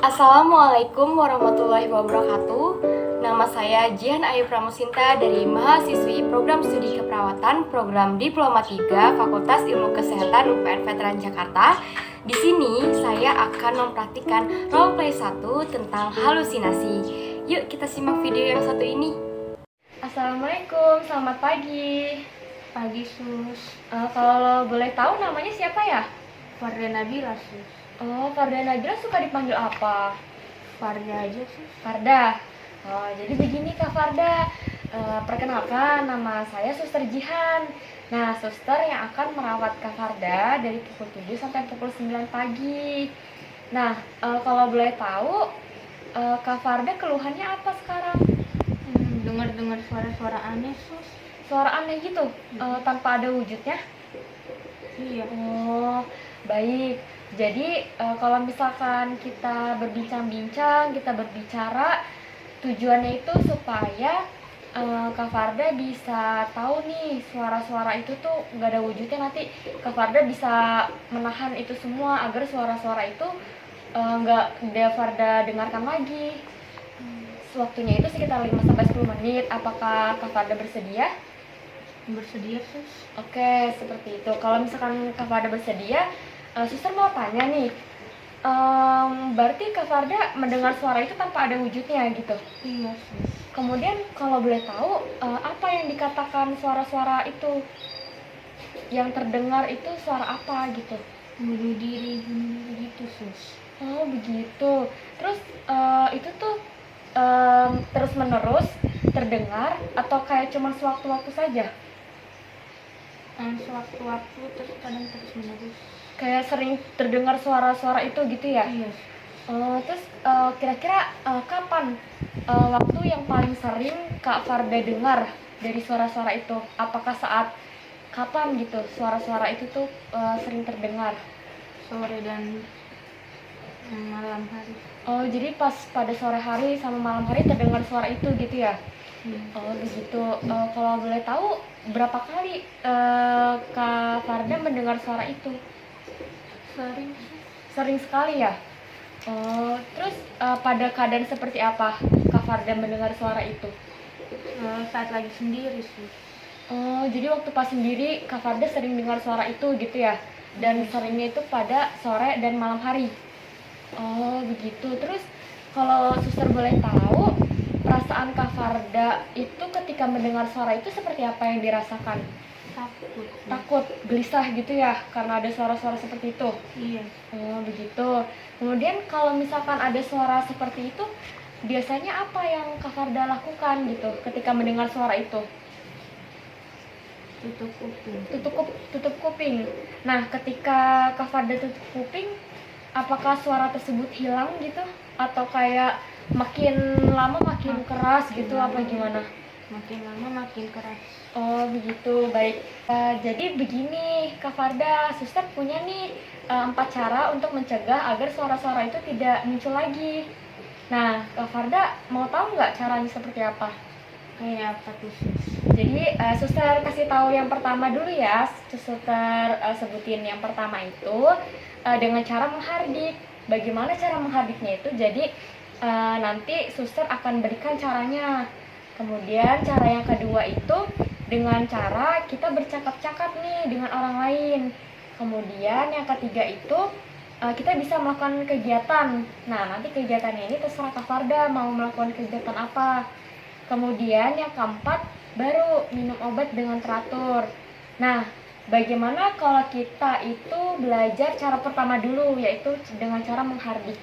Assalamualaikum warahmatullahi wabarakatuh. Nama saya Jihan Ayu Pramusinta dari mahasiswi Program Studi Keperawatan Program Diploma 3 Fakultas Ilmu Kesehatan UPN Veteran Jakarta. Di sini saya akan mempraktikkan roleplay 1 tentang halusinasi. Yuk kita simak video yang satu ini. Assalamualaikum, selamat pagi. Pagi Sus. Kalau boleh tahu namanya siapa ya? Farda Nabila Sus. Oh, Farda Najla suka dipanggil apa? Farda aja Sus. Farda. Oh, jadi begini Kak Farda. Perkenalkan, nama saya Suster Jihan. Nah, suster yang akan merawat Kak Farda dari pukul 7 sampai pukul 9 pagi. Nah, kalau boleh tahu, Kak Farda keluhannya apa sekarang? Dengar-dengar suara-suara aneh Sus. Suara aneh gitu, tanpa ada wujudnya? Iya. Oh, baik. Jadi kalau misalkan kita berbincang-bincang, kita berbicara, tujuannya itu supaya Kak Farda bisa tahu nih suara-suara itu tuh nggak ada wujudnya, nanti Kak Farda bisa menahan itu semua agar suara-suara itu nggak Farda dengarkan lagi. Waktunya itu sekitar 5-10 menit. Apakah Kak Farda bersedia? Bersedia Sus. Oke, seperti itu. Kalau misalkan Kak Farda bersedia, suster mau tanya nih, berarti Kak Farda mendengar suara itu tanpa ada wujudnya gitu? Iya Sus. Kemudian kalau boleh tahu, apa yang dikatakan suara-suara itu? Yang terdengar itu suara apa gitu? Bunuh diri gitu Sus. Oh begitu. Terus itu tuh terus menerus terdengar atau kayak cuma sewaktu-waktu saja? Sewaktu-waktu terus kadang terus menerus. Kayak sering terdengar suara-suara itu gitu ya? Iya. Terus kira-kira kapan waktu yang paling sering Kak Farda dengar dari suara-suara itu? Apakah saat kapan gitu suara-suara itu tuh sering terdengar? Sore dan malam hari. Oh, jadi pas pada sore hari sama malam hari terdengar suara itu gitu ya? Oh begitu. Kalau boleh tahu berapa kali Kak Farda mendengar suara itu? Sering. Sering sekali ya? Terus pada keadaan seperti apa Kak Farda mendengar suara itu? Saat lagi sendiri Sus. Oh, jadi waktu pas sendiri Kak Farda sering dengar suara itu gitu ya? Dan seringnya itu pada sore dan malam hari? Oh begitu. Terus kalau suster boleh tahu, perasaan Kak Farda itu ketika mendengar suara itu seperti apa yang dirasakan? Takut. Takut, gelisah gitu ya karena ada suara-suara seperti itu? Iya. Oh begitu. Kemudian kalau misalkan ada suara seperti itu, biasanya apa yang Kak Farda lakukan gitu ketika mendengar suara itu? Tutup kuping. Tutup kuping. Nah, ketika Kak Farda tutup kuping, apakah suara tersebut hilang gitu? Atau kayak makin lama makin keras gitu apa gimana? Makin lama makin keras. Oh begitu, baik. Jadi begini Kak Farda, suster punya nih 4 cara untuk mencegah agar suara-suara itu tidak muncul lagi. Nah, Kak Farda mau tahu nggak caranya seperti apa? Kayak apa tuh Sus? Jadi suster kasih tahu yang pertama dulu ya. Suster sebutin yang pertama itu dengan cara menghardik. Bagaimana cara menghardiknya itu? Jadi nanti suster akan berikan caranya. Kemudian cara yang kedua itu dengan cara kita bercakap-cakap nih dengan orang lain. Kemudian yang ketiga itu kita bisa melakukan kegiatan. Nah, nanti kegiatannya ini terserah Kak Farda mau melakukan kegiatan apa. Kemudian yang keempat baru minum obat dengan teratur. Nah, bagaimana kalau kita itu belajar cara pertama dulu, yaitu dengan cara menghardik?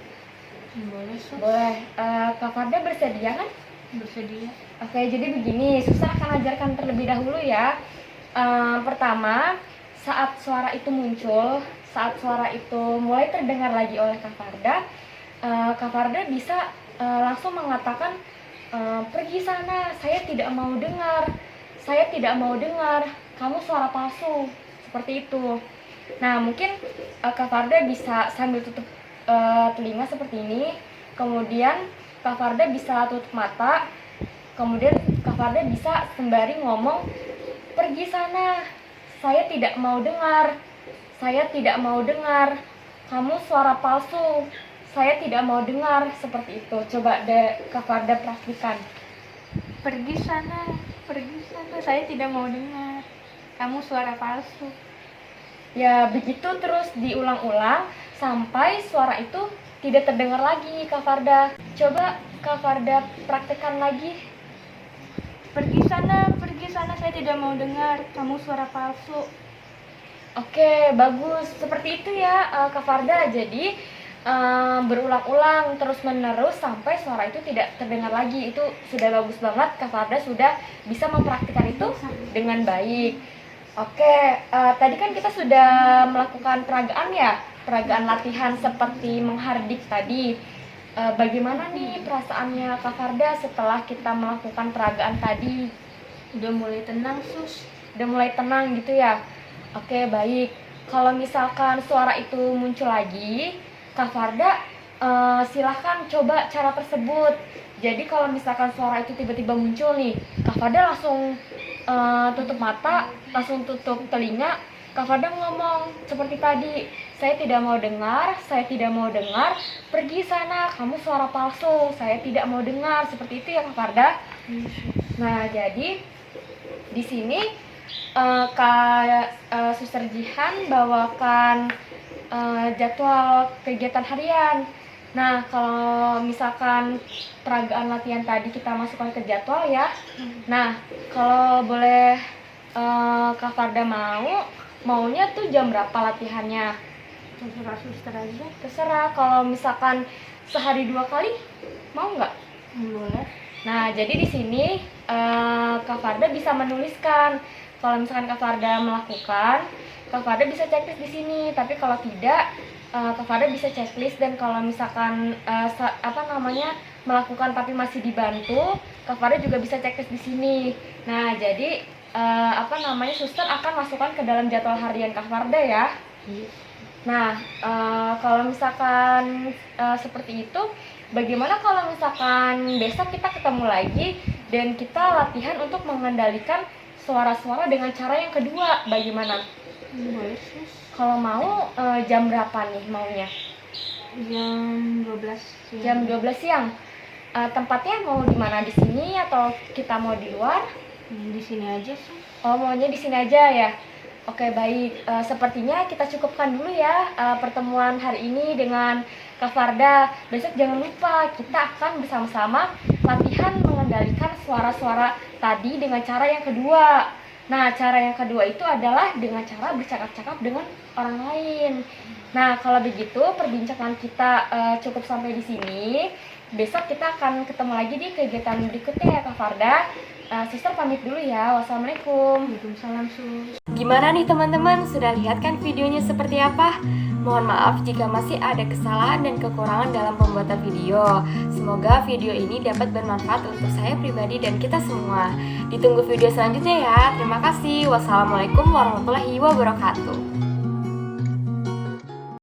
Boleh Sus. Boleh. Kak Farda bersedia kan? Bersedia. Oke, jadi begini, suster akan ajarkan terlebih dahulu ya. Pertama, saat suara itu muncul, saat suara itu mulai terdengar lagi oleh Kak Farda bisa langsung mengatakan, pergi sana, saya tidak mau dengar, kamu suara palsu, seperti itu. Nah, mungkin Kak Farda bisa sambil tutup telinga seperti ini, kemudian Kak Farda bisa tutup mata, kemudian Kak Farda bisa sembari ngomong, pergi sana, saya tidak mau dengar, kamu suara palsu, saya tidak mau dengar seperti itu. Coba deh Kak Farda praktikan. Pergi sana, saya tidak mau dengar. Kamu suara palsu. Ya begitu terus diulang-ulang sampai suara itu tidak terdengar lagi Kak Farda. Coba Kak Farda praktekkan lagi. Pergi sana, saya tidak mau dengar. Kamu suara palsu. Oke, bagus. Seperti itu ya Kak Farda. Jadi berulang-ulang terus-menerus sampai suara itu tidak terdengar lagi. Itu sudah bagus banget. Kak Farda sudah bisa mempraktikkan itu dengan baik. Oke, tadi kan kita sudah melakukan peragaan ya, peragaan latihan seperti menghardik tadi. Bagaimana nih perasaannya Kak Farda setelah kita melakukan peragaan tadi? Udah mulai tenang, Sus. Udah mulai tenang gitu ya? Oke, baik. Kalau misalkan suara itu muncul lagi, Kak Farda silahkan coba cara tersebut. Jadi kalau misalkan suara itu tiba-tiba muncul nih, Kak Farda langsung tutup mata, langsung tutup telinga. Kak Farda ngomong seperti tadi, saya tidak mau dengar, pergi sana, kamu suara palsu, saya tidak mau dengar, seperti itu ya Kak Farda. Nah, jadi di sini Suster Jihan bawakan jadwal kegiatan harian. Nah, kalau misalkan peragaan latihan tadi kita masukkan ke jadwal ya. Nah, kalau boleh Kak Farda maunya tuh jam berapa latihannya? Terserah suster aja. Terserah, kalau misalkan sehari 2 kali mau nggak? Boleh. Nah, jadi di sini Kak Farda bisa menuliskan. Kalau misalkan Kak Farda melakukan, Kak Farda bisa checklist di sini. Tapi kalau tidak, Kak Farda bisa checklist. Dan kalau misalkan melakukan tapi masih dibantu, Kak Farda juga bisa checklist di sini. Nah, jadi suster akan masukkan ke dalam jadwal harian Kak Farda ya. Nah, kalau misalkan seperti itu, bagaimana kalau misalkan besok kita ketemu lagi dan kita latihan untuk mengendalikan suara-suara dengan cara yang kedua, bagaimana? Boleh, Sus. Kalau mau jam berapa nih maunya? Jam 12 siang. Jam 12 siang. Tempatnya mau di mana, di sini atau kita mau di luar? Di sini aja sih. Oh, maunya di sini aja ya. Oke, baik. Sepertinya kita cukupkan dulu ya pertemuan hari ini dengan Kak Farda. Besok jangan lupa kita akan bersama-sama latihan mengendalikan suara-suara tadi dengan cara yang kedua. Nah, cara yang kedua itu adalah dengan cara bercakap-cakap dengan orang lain. Nah, kalau begitu perbincangan kita cukup sampai di sini. Besok kita akan ketemu lagi di kegiatan berikutnya ya Kak Farda. Suster pamit dulu ya. Wassalamualaikum. Waalaikumsalam, Sus. Gimana nih teman-teman? Sudah lihat kan videonya seperti apa? Mohon maaf jika masih ada kesalahan dan kekurangan dalam pembuatan video. Semoga video ini dapat bermanfaat untuk saya pribadi dan kita semua. Ditunggu video selanjutnya ya. Terima kasih. Wassalamualaikum warahmatullahi wabarakatuh.